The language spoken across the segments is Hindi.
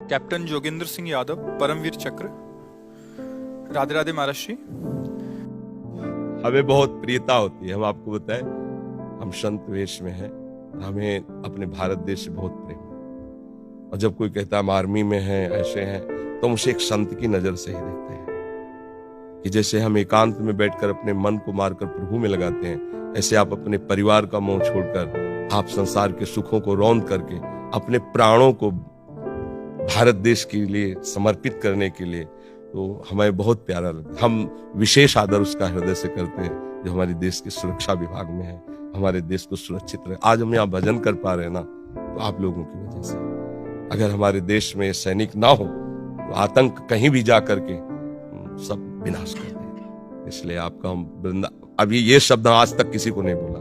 कैप्टन जोगेंद्र सिंह यादव, परमवीर चक्र। राधे राधे महाराज जी। हमें बहुत प्रियता होती है, हम आपको बताएं, हम संत वेश में हैं, हमें अपने भारत देश से बहुत प्रेम है। और जब कोई कहता है हम आर्मी में हैं, ऐसे हैं, तो हम उसे एक संत की नजर से ही देखते हैं कि जैसे हम एकांत में बैठकर अपने मन को मारकर प्रभु में लगाते हैं, ऐसे आप अपने परिवार का मोह छोड़कर आप संसार के सुखों को रौंद करके अपने प्राणों को भारत देश के लिए समर्पित करने के लिए, तो हमें बहुत प्यारा लगता है। हम विशेष आदर उसका हृदय से करते हैं जो हमारे देश के सुरक्षा विभाग में है, हमारे देश को सुरक्षित रहे। आज हम यहाँ भजन कर पा रहे हैं ना, तो आप लोगों की वजह से। अगर हमारे देश में सैनिक ना हो तो आतंक कहीं भी जा करके सब विनाश कर देंगे। इसलिए आपका हम अभी ये शब्द आज तक किसी को नहीं बोला,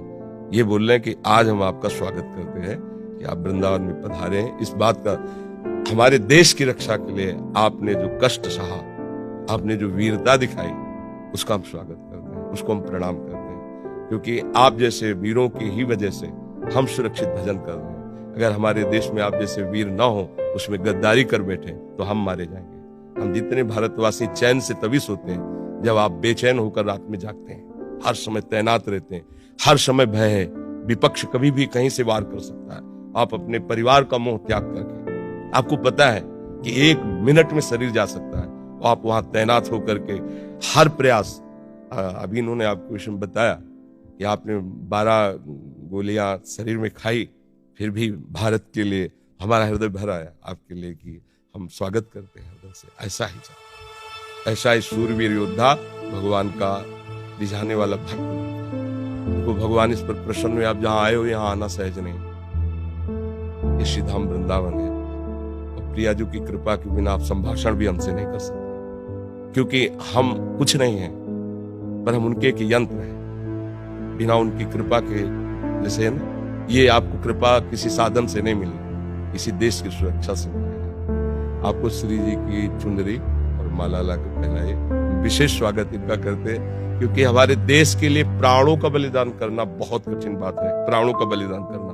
ये बोल रहे हैं कि आज हम आपका स्वागत करते हैं कि आप वृंदावन में पधारे हैं। इस बात का हमारे देश की रक्षा के लिए आपने जो कष्ट सहा, आपने जो वीरता दिखाई, उसका हम स्वागत करते हैं, उसको हम प्रणाम करते हैं, क्योंकि आप जैसे वीरों की ही वजह से हम सुरक्षित भजन कर रहे हैं। अगर हमारे देश में आप जैसे वीर ना हो, उसमें गद्दारी कर बैठे, तो हम मारे जाएंगे। हम जितने भारतवासी चैन से तभी सोते हैं जब आप बेचैन होकर रात में जागते हैं, हर समय तैनात रहते हैं, हर समय भय है, विपक्ष कभी भी कहीं से वार कर सकता है। आप अपने परिवार का मोह त्याग करके, आपको पता है कि एक मिनट में शरीर जा सकता है, तो आप वहां तैनात होकर के हर प्रयास, अभी इन्होंने आपको इसमें बताया कि आपने 12 गोलियां शरीर में खाई, फिर भी भारत के लिए हमारा हृदय भरा है आपके लिए कि हम स्वागत करते हैं हृदय से। ऐसा ही शूरवीर योद्धा, भगवान का रिझाने वाला भक्त को भगवान इस पर प्रसन्न हुए। आप जहां आए हो यहाँ आना सहज नहीं, ये श्रीधाम वृंदावन है। और प्रिया जी की कृपा के बिना आप संभाषण भी हमसे नहीं कर सकते, क्योंकि हम कुछ नहीं हैं, पर हम उनके एक यंत्र हैं। बिना उनकी कृपा के, जैसे ना, ये आपको कृपा किसी साधन से नहीं मिली, किसी देश की सुरक्षा से मिली। आपको श्री जी की चुनरी और माला ला के पहनाए, विशेष स्वागत इनका करते हैं, क्योंकि हमारे देश के लिए प्राणों का बलिदान करना बहुत कठिन बात है। प्राणों का बलिदान करना,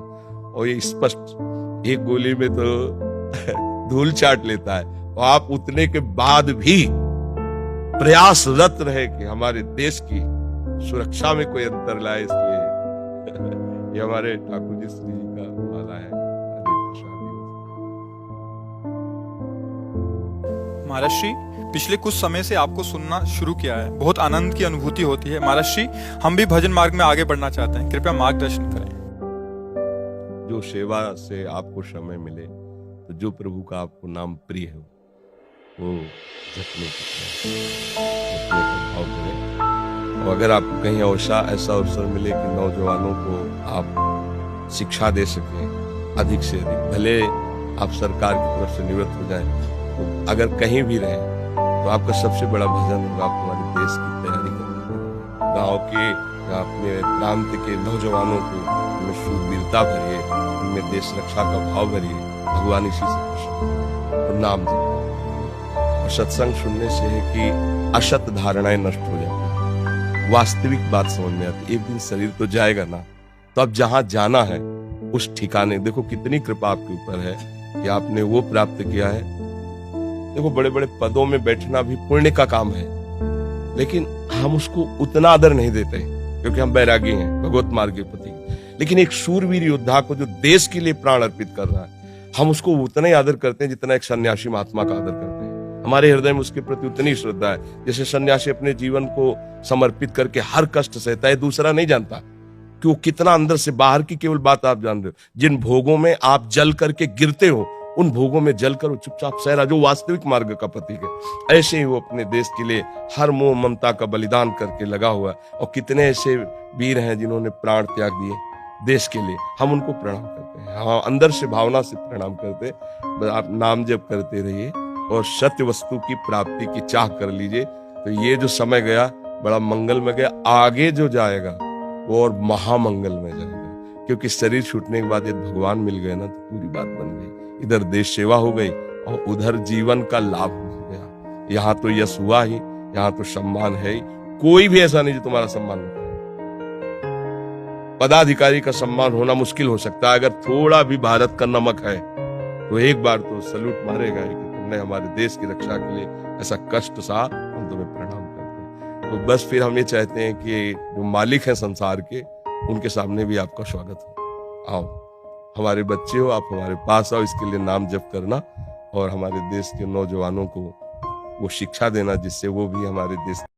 और ये स्पष्ट एक गोली में तो धूल चाट लेता है, और आप उतने के बाद भी प्रयासरत रहे कि हमारे देश की सुरक्षा में कोई अंतर लाए। इसलिए ये हमारे ठाकुर जी श्री जी का माला है। महाराज जी, पिछले कुछ समय से आपको सुनना शुरू किया है, बहुत आनंद की अनुभूति होती है। महाराज जी, हम भी भजन मार्ग में आगे बढ़ना चाहते हैं, कृपया मार्गदर्शन करें। जो सेवा से आपको समय मिले, तो जो प्रभु का आपको नाम प्रिय हो, वो जपने का भाव करें। और अगर आपको कहीं ऐसा अवसर मिले कि नौजवानों को आप शिक्षा दे सकें अधिक से अधिक, भले आप सरकार की तरफ से निवृत्त हो जाएं, तो अगर कहीं भी रहें, तो आपका सबसे बड़ा भजन होगा आप हमारे देश की तैयारी करें। गाँव के, अपने प्रांत के नौजवानों को उनमें शूरवीरता भरिए, उनमें देश रक्षा का भाव भरिए। भगवान इसी से प्रसन्न, तो नाम जपो। और सत्संग सुनने से है कि असत धारणाएं नष्ट हो जाती, वास्तविक बात समझ में आती। एक दिन शरीर तो जाएगा ना, तो अब जहां जाना है उस ठिकाने, देखो कितनी कृपा आपके ऊपर है कि आपने वो प्राप्त किया है। देखो बड़े बड़े पदों में बैठना भी पुण्य का काम है, लेकिन हम उसको उतना आदर नहीं देते, क्योंकि हम बैरागी हैं, भगवत मार्ग के प्रति। लेकिन एक शूरवीर योद्धा को जो देश के लिए प्राण अर्पित कर रहा है, हम उसको उतना ही आदर करते हैं जितना एक सन्यासी महात्मा का आदर करते हैं। हमारे हृदय में उसके प्रति उतनी श्रद्धा है। जैसे सन्यासी अपने जीवन को समर्पित करके हर कष्ट सहता है, दूसरा नहीं जानता कि वो कितना अंदर से, बाहर की केवल बात आप जान रहे हो। जिन भोगों में आप जल करके गिरते हो, उन भोगों में जल कर वो चुपचाप सह रहा, जो वास्तविक मार्ग का प्रतीक है। ऐसे ही वो अपने देश के लिए हर मोह ममता का बलिदान करके लगा हुआ है। और कितने ऐसे वीर हैं जिन्होंने प्राण त्याग दिए देश के लिए, हम उनको प्रणाम करते हैं। हाँ, अंदर से भावना से प्रणाम करते हैं। आप नाम जप करते रहिए और सत्य वस्तु की प्राप्ति की चाह कर लीजिए, तो ये जो समय गया बड़ा मंगल में गया। आगे जो जाएगा वो और महामंगल में जाएगा, क्योंकि शरीर छूटने के बाद यदि भगवान मिल गए ना, तो पूरी बात बन गई। इधर देश सेवा हो गई और उधर जीवन का लाभ मिल गया। यहाँ तो यश हुआ ही, यहाँ तो सम्मान है ही। कोई भी ऐसा नहीं जो तुम्हारा सम्मान नहीं करे। पदाधिकारी का सम्मान होना मुश्किल हो सकता है, अगर थोड़ा भी भारत का नमक है तो एक बार तो सल्यूट मारेगा कि तुमने हमारे देश की रक्षा के लिए ऐसा कष्ट सहा, हम तुम्हें प्रणाम करते हैं। तो बस फिर हम ये चाहते हैं कि जो मालिक हैं संसार के, उनके सामने भी आपका स्वागत हो। आओ, हमारे बच्चे हो, आप हमारे पास आओ, इसके लिए नाम जप करना और हमारे देश के नौजवानों को वो शिक्षा देना जिससे वो भी हमारे देश